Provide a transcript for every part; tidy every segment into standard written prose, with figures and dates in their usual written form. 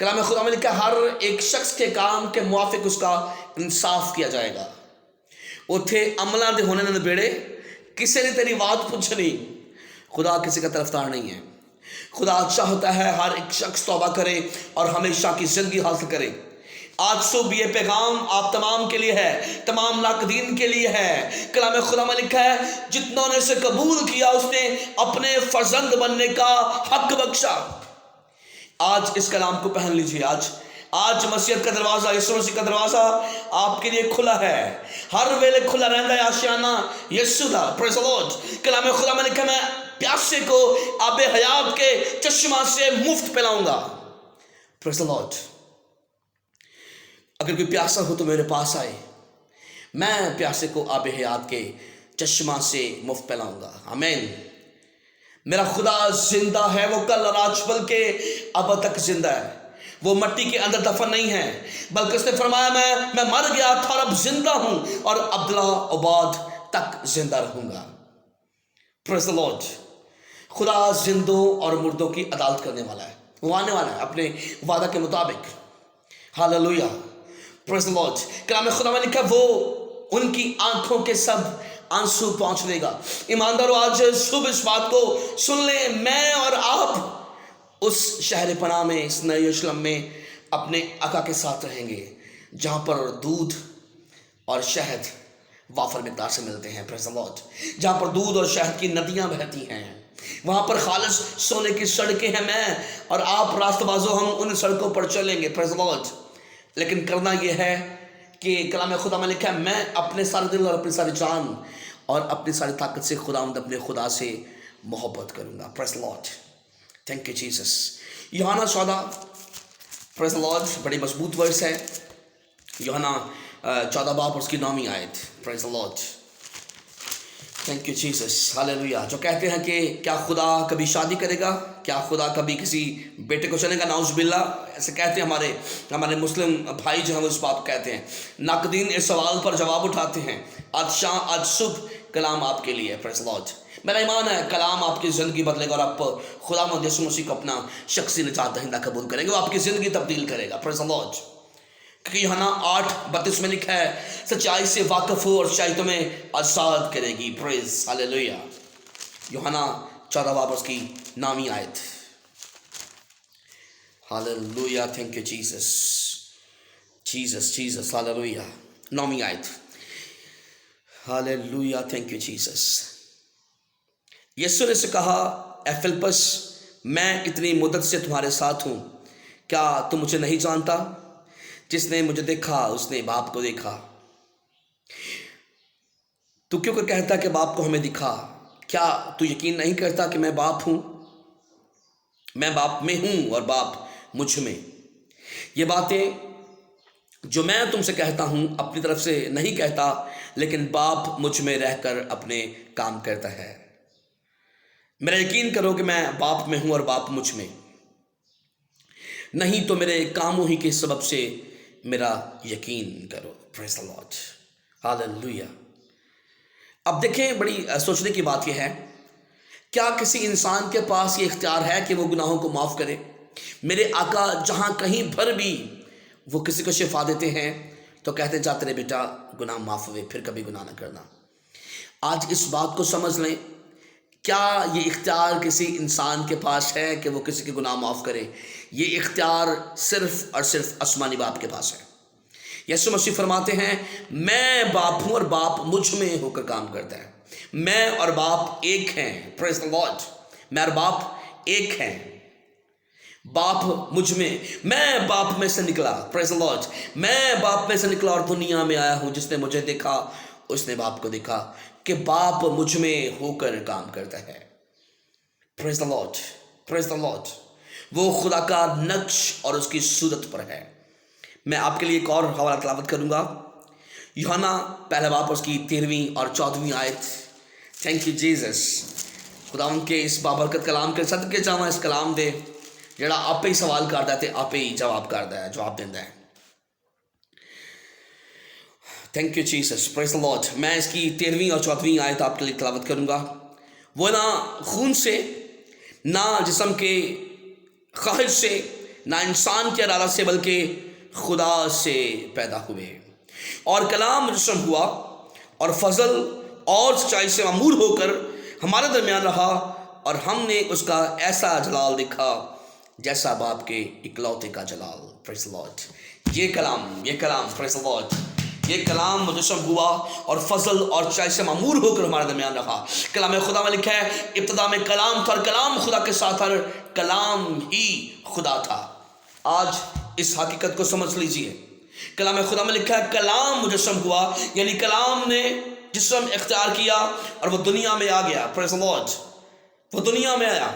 کلام خدا میں لکھا ہر ایک شخص کے کام کے موافق اس کا انصاف کیا جائے گا. اتھے عملہ دے ہونے نہ بیڑے کسی نے تیری بات پوچھنی. خدا کسی کا طرفدار نہیں ہے. خدا چاہتا ہے ہر ایک شخص توبہ کرے اور ہمیشہ کی زندگی حاصل کرے. آج صبح یہ پیغام آپ تمام کے لیے ہے, تمام ناقدین کے لیے ہے. کلام خدا میں لکھا ہے جتنوں نے اسے قبول کیا اس نے اپنے فرزند بننے کا حق بخشا. آج اس کلام کو پہن لیجیے. آج مسیحت کا دروازہ, یسوع مسیح کا دروازہ آپ کے لیے کھلا ہے. ہر ویلے کھلا رہتا ہے آشیانہ یسوع دا. پریز دی لارڈ. کلام خدا میں لکھا میں پیاسے کو آب حیات کے چشمہ سے مفت پلاؤں گا. Praise the lord. اگر کوئی پیاسا ہو تو میرے پاس آئے, میں پیاسے کو آب حیات کے چشمہ سے مفت پلاؤں گا. آمین. میرا خدا زندہ ہے, وہ کل اور آج بلکہ اب تک زندہ ہے. وہ مٹی کے اندر دفن نہیں ہے, بلکہ اس نے فرمایا میں مر گیا تھا اور اب زندہ ہوں اور عبدالآباد تک زندہ رہوں گا. Praise the lord. خدا زندوں اور مردوں کی عدالت کرنے والا ہے. وہ آنے والا ہے اپنے وعدہ کے مطابق. ہاللویا. Praise the lord. کلام خدا میں لکھا وہ ان کی آنکھوں کے سب آنسو پہنچ لے گا. ایمانداروں, آج صبح اس بات کو سن لیں, میں اور آپ اس شہر پناہ میں, اس نئے یروشلم میں اپنے آقا کے ساتھ رہیں گے, جہاں پر دودھ اور شہد وافر مقدار سے ملتے ہیں. پریز دی لارڈ. جہاں پر دودھ اور شہد کی ندیاں بہتی ہیں, وہاں پر خالص سونے کی سڑکیں ہیں. میں اور آپ راست بازو ہم ان سڑکوں پر چلیں گے. پریز دی لارڈ. لیکن کرنا یہ ہے کہ کلام خدا میں لکھا ہے میں اپنے سارے دل اور اپنی ساری جان اور اپنی ساری طاقت سے خداوند اپنے خدا سے محبت کروں گا. Praise the Lord. Thank you Jesus. یوحنا 14 پریز دی لارڈ بڑی مضبوط ورس ہے. یوحنا 14 باب اور اس کی 9ویں آیت. Praise the Lord. Thank you Jesus. Hallelujah. جو کہتے ہیں کہ کیا خدا کبھی شادی کرے گا, کیا خدا کبھی کسی بیٹے کو چلے گا, نعوذ باللہ, ایسے کہتے ہیں ہمارے مسلم بھائی جو ہیں وہ اس بات کو کہتے ہیں. ناقدین اس سوال پر جواب اٹھاتے ہیں. آج صبح کلام آپ کے لیے. پریز دی لارڈ. میرا ایمان ہے کلام آپ کی زندگی بدلے گا اور آپ خداوند یسوع مسیح کو اپنا شخصی نجات دہندہ قبول کریں گے. وہ آپ کی زندگی تبدیل کرے گا. Praise the lord. کیونکہ یوحنا 8:32 میں لکھا ہے سچائی سے واقف ہو اور سچائی تمہیں آزاد کرے گی. پریز ہاللویا. یوحنا 14 باب اس کی 9ویں آیت. Hallelujah. Thank you Jesus. Jesus. Hallelujah. 9ویں آیت. ہاللویا. Thank you Jesus. یسوع نے سے کہا اے فلپس میں اتنی مدت سے تمہارے ساتھ ہوں, کیا تم مجھے نہیں جانتا؟ جس نے مجھے دیکھا اس نے باپ کو دیکھا. تو کیوں کہ کہتا کہ باپ کو ہمیں دکھا؟ کیا تو یقین نہیں کرتا کہ میں باپ ہوں, میں باپ میں ہوں اور باپ مجھ میں؟ یہ باتیں جو میں تم سے کہتا ہوں اپنی طرف سے نہیں کہتا, لیکن باپ مجھ میں رہ کر اپنے کام کرتا ہے. میرا یقین کرو کہ میں باپ میں ہوں اور باپ مجھ میں, نہیں تو میرے کاموں ہی کے سبب سے میرا یقین کرو. پریز دی لارڈ. ہاللویا. اب دیکھیں بڑی سوچنے کی بات یہ ہے, کیا کسی انسان کے پاس یہ اختیار ہے کہ وہ گناہوں کو معاف کرے؟ میرے آقا جہاں کہیں پر بھی وہ کسی کو شفا دیتے ہیں تو کہتے جا تیرے بیٹا گناہ معاف ہوئے, پھر کبھی گناہ نہ کرنا. آج اس بات کو سمجھ لیں, کیا یہ اختیار کسی انسان کے پاس ہے کہ وہ کسی کے گناہ معاف کرے؟ یہ اختیار صرف اور صرف آسمانی باپ کے پاس ہے. یسوع مسیح فرماتے ہیں میں باپ ہوں اور باپ مجھ میں ہو کر کام کرتا ہے. میں اور باپ ایک ہیں. پریز دی لارڈ. میں اور باپ ایک ہیں, باپ مجھ میں باپ میں سے نکلا. پریز دی لارڈ. میں باپ میں سے نکلا اور دنیا میں آیا ہوں. جس نے مجھے دیکھا اس نے باپ کو دیکھا, کہ باپ مجھ میں ہو کر کام کرتا ہے. پریز the lord. Praise the lord. وہ خدا کا نقش اور اس کی صورت پر ہے. میں آپ کے لیے ایک اور حوالہ تلاوت کروں گا. یوحنا پہلا باب اس کی 13ویں اور 14ویں آیت. Thank you Jesus. خدا ان کے اس بابرکت کلام کے صدقے جاواں اس کلام دے جڑا آپ ہی سوال کردا ہے تے آپ ہی جواب کردا ہے, جواب دیندا ہے. Thank you Jesus. Praise the Lord. میں اس کی 13ویں اور 14ویں آیت آپ کے لیے تلاوت کروں گا. وہ نہ خون سے, نہ جسم کے خواہش سے, نہ انسان کے ارادہ سے بلکہ خدا سے پیدا ہوئے، اور کلام جسم ہوا اور فضل اور سچائی سے معمور ہو کر ہمارے درمیان رہا، اور ہم نے اس کا ایسا جلال دیکھا جیسا باپ کے اکلوتے کا جلال۔ پریز دی لارڈ۔ یہ کلام پریز دی لارڈ، یہ کلام مجسم ہوا اور فضل اور سچائی سے معمور ہو کر ہمارے درمیان رہا۔ کلام خدا میں لکھا ہے ابتدا میں کلام تھا اور کلام خدا کے ساتھ اور کلام ہی خدا تھا۔ آج اس حقیقت کو سمجھ لیجئے، کلام خدا میں لکھا ہے کلام مجسم ہوا، یعنی کلام نے جسم اختیار کیا اور وہ دنیا میں آ گیا۔ پریز دی لارڈ۔ وہ دنیا میں آیا،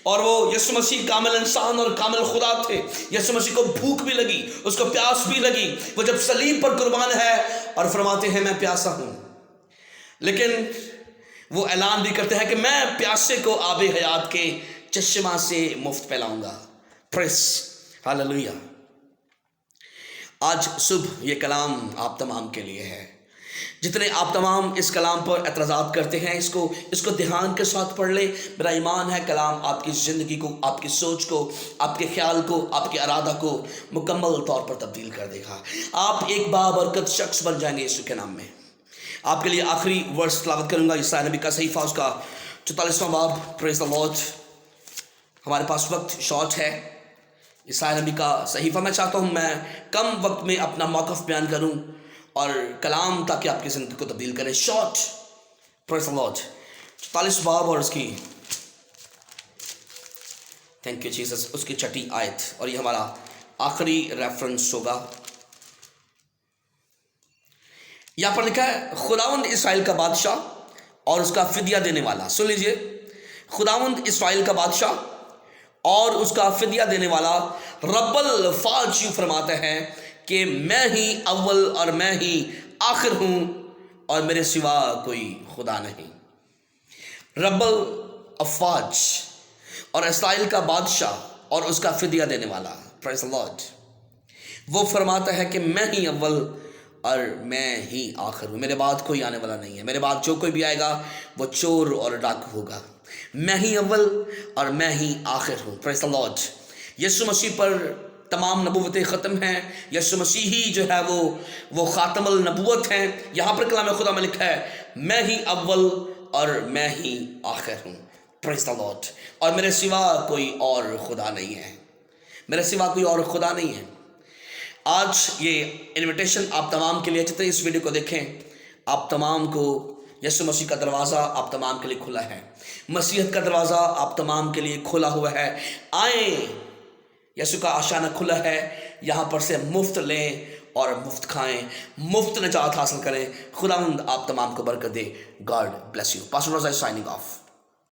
اور وہ یسوع مسیح کامل انسان اور کامل خدا تھے۔ یسوع مسیح کو بھوک بھی لگی، اس کو پیاس بھی لگی، وہ جب صلیب پر قربان ہے اور فرماتے ہیں میں پیاسا ہوں، لیکن وہ اعلان بھی کرتے ہیں کہ میں پیاسے کو آب حیات کے چشمہ سے مفت پلاؤں گا۔ Press hallelujah. آج صبح یہ کلام آپ تمام کے لیے ہے۔ جتنے آپ تمام اس کلام پر اعتراضات کرتے ہیں، اس کو دھیان کے ساتھ پڑھ لیں۔ میرا ایمان ہے کلام آپ کی زندگی کو، آپ کی سوچ کو، آپ کے خیال کو، آپ کے ارادہ کو مکمل طور پر تبدیل کر دے گا۔ آپ ایک بابرکت شخص بن جائیں گے یسوع کے نام میں۔ آپ کے لیے آخری ورس تلاوت کروں گا، عیسائی نبی کا صحیفہ اس کا 44واں باب۔ پریز دی لارڈ۔ ہمارے پاس وقت شارٹ ہے۔ عیسائی نبی کا صحیفہ میں چاہتا ہوں میں کم وقت میں اپنا موقف بیان کروں اور کلام تاکہ آپ کی زندگی کو تبدیل کرے۔ شارٹ۔ Praise the lord. 44 باب اور اس کی تھینک یو جیسس، اس کی 6 آیت، اور یہ ہمارا آخری ریفرنس ہوگا۔ یہاں پر لکھا ہے خداوند اسرائیل کا بادشاہ اور اس کا فدیہ دینے والا۔ سن لیجئے، خداوند اسرائیل کا بادشاہ اور اس کا فدیہ دینے والا رب الفاظ یوں فرماتا ہے کہ میں ہی اول اور میں ہی آخر ہوں اور میرے سوا کوئی خدا نہیں۔ رب الافواج اور اسرائیل کا بادشاہ اور اس کا فدیہ دینے والا، پریز دی لارڈ، وہ فرماتا ہے کہ میں ہی اول اور میں ہی آخر ہوں، میرے بعد کوئی آنے والا نہیں ہے، میرے بعد جو کوئی بھی آئے گا وہ چور اور ڈاکو ہوگا۔ میں ہی اول اور میں ہی آخر ہوں۔ پریز دی لارڈ۔ یسوع مسیح پر تمام نبوتیں ختم ہیں، یسوع مسیح ہی جو ہے وہ خاتم النبوت ہیں۔ یہاں پر کلام خدا میں لکھا ہے میں ہی اول اور میں ہی آخر ہوں۔ پریز دی لارڈ۔ اور میرے سوا کوئی اور خدا نہیں ہے، میرے سوا کوئی اور خدا نہیں ہے۔ آج یہ انویٹیشن آپ تمام کے لیے، جتنے اس ویڈیو کو دیکھیں، آپ تمام کو یسوع مسیح کا دروازہ آپ تمام کے لیے کھلا ہے، مسیحیت کا دروازہ آپ تمام کے لیے کھلا ہوا ہے۔ آئیں، یسوع کا آشیانہ کھلا ہے، یہاں پر سے مفت لیں اور مفت کھائیں، مفت نجات حاصل کریں۔ خداوند آپ تمام کو برکت دے۔ God bless you. Pastor Raza signing of.